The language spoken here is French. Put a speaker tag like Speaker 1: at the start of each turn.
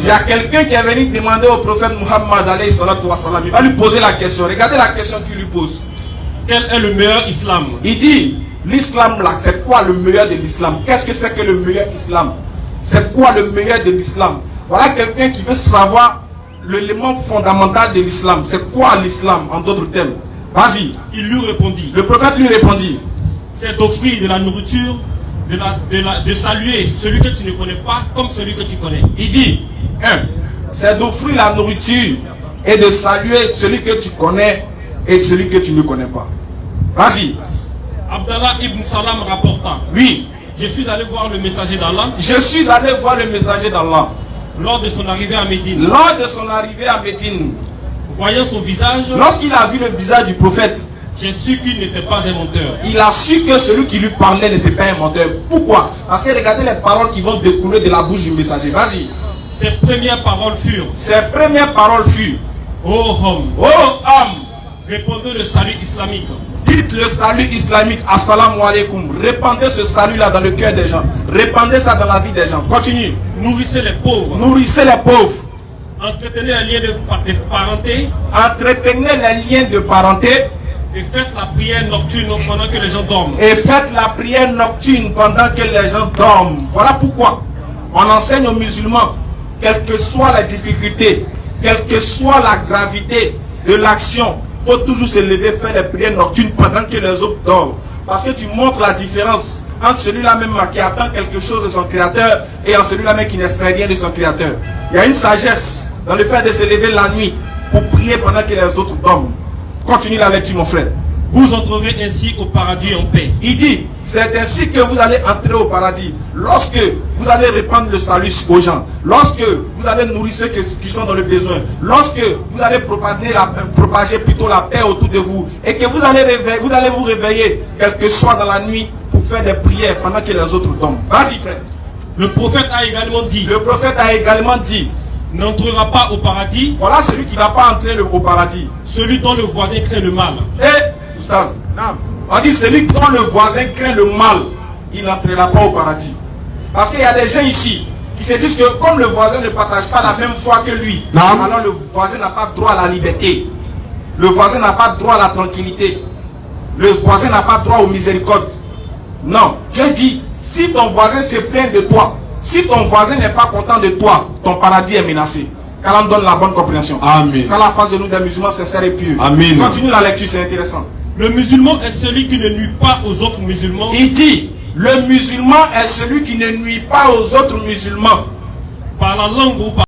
Speaker 1: Il y a quelqu'un qui est venu demander au prophète Muhammad alayhi salatu wa salam. Il va lui poser la question. Regardez la question qu'il lui pose.
Speaker 2: Quel est le meilleur islam?
Speaker 1: Il dit, l'islam là, c'est quoi le meilleur de l'islam? Qu'est-ce que c'est que le meilleur islam? C'est quoi le meilleur de l'islam? Voilà quelqu'un qui veut savoir l'élément fondamental de l'islam. C'est quoi l'islam en d'autres termes? Vas-y.
Speaker 2: Il lui répondit.
Speaker 1: Le prophète lui répondit.
Speaker 2: C'est d'offrir de la nourriture, de saluer celui que tu ne connais pas comme celui que tu connais.
Speaker 1: Il dit, c'est d'offrir la nourriture et de saluer celui que tu connais et celui que tu ne connais pas. Vas-y.
Speaker 2: Abdallah ibn Salam rapporta.
Speaker 1: Oui.
Speaker 2: Je suis allé voir le messager d'Allah.
Speaker 1: Je suis allé voir le messager d'Allah.
Speaker 2: Lors de son arrivée à Médine.
Speaker 1: Lors de son arrivée à Médine.
Speaker 2: Voyant son visage.
Speaker 1: Lorsqu'il a vu le visage du prophète.
Speaker 2: J'ai su qu'il n'était pas un menteur.
Speaker 1: Il a su que celui qui lui parlait n'était pas un menteur. Pourquoi? Parce que regardez les paroles qui vont découler de la bouche du messager. Vas-y.
Speaker 2: Ses premières paroles furent. Ô homme.
Speaker 1: Ô homme.
Speaker 2: Répondez le salut islamique.
Speaker 1: Dites le salut islamique. Assalamu alaikum. Répandez ce salut-là dans le cœur des gens. Répandez ça dans la vie des gens. Continue.
Speaker 2: Nourrissez les pauvres.
Speaker 1: Nourrissez les pauvres.
Speaker 2: Entretenez les liens de parenté.
Speaker 1: Entretenez les liens de parenté.
Speaker 2: Et faites la prière nocturne pendant que les gens dorment.
Speaker 1: Et faites la prière nocturne pendant que les gens dorment. Voilà pourquoi on enseigne aux musulmans, quelle que soit la difficulté, quelle que soit la gravité de l'action, il faut toujours se lever, faire les prières nocturnes pendant que les autres dorment. Parce que tu montres la différence entre celui-là même qui attend quelque chose de son créateur et en celui-là même qui n'espère rien de son créateur. Il y a une sagesse dans le fait de se lever la nuit pour prier pendant que les autres dorment. Continue la lecture, mon frère.
Speaker 2: Vous entrerez ainsi au paradis en paix.
Speaker 1: Il dit, c'est ainsi que vous allez entrer au paradis. Lorsque vous allez répandre le salut aux gens. Lorsque vous allez nourrir ceux qui sont dans le besoin. Lorsque vous allez propager plutôt la paix autour de vous. Et que vous allez vous réveiller, quel que soit dans la nuit, pour faire des prières pendant que les autres dorment. Vas-y, frère.
Speaker 2: Le prophète a également dit. N'entrera pas au paradis.
Speaker 1: Voilà celui qui ne va pas entrer au paradis.
Speaker 2: Celui dont le voisin craint le mal.
Speaker 1: Et, Oustaz, on dit celui dont le voisin craint le mal, il n'entrera pas au paradis. Parce qu'il y a des gens ici qui se disent que comme le voisin ne partage pas la même foi que lui, alors le voisin n'a pas droit à la liberté. Le voisin n'a pas droit à la tranquillité. Le voisin n'a pas droit aux miséricordes. Non, Dieu dit, si ton voisin se plaint de toi, si ton voisin n'est pas content de toi, ton paradis est menacé. Qu'Allah donne la bonne compréhension.
Speaker 3: Amen.
Speaker 1: Qu'Allah fasse de nous des musulmans sincères et purs.
Speaker 3: Amen.
Speaker 1: Continue la lecture, c'est intéressant.
Speaker 2: Le musulman est celui qui ne nuit pas aux autres musulmans.
Speaker 1: Il dit, le musulman est celui qui ne nuit pas aux autres musulmans.
Speaker 2: Par la langue ou par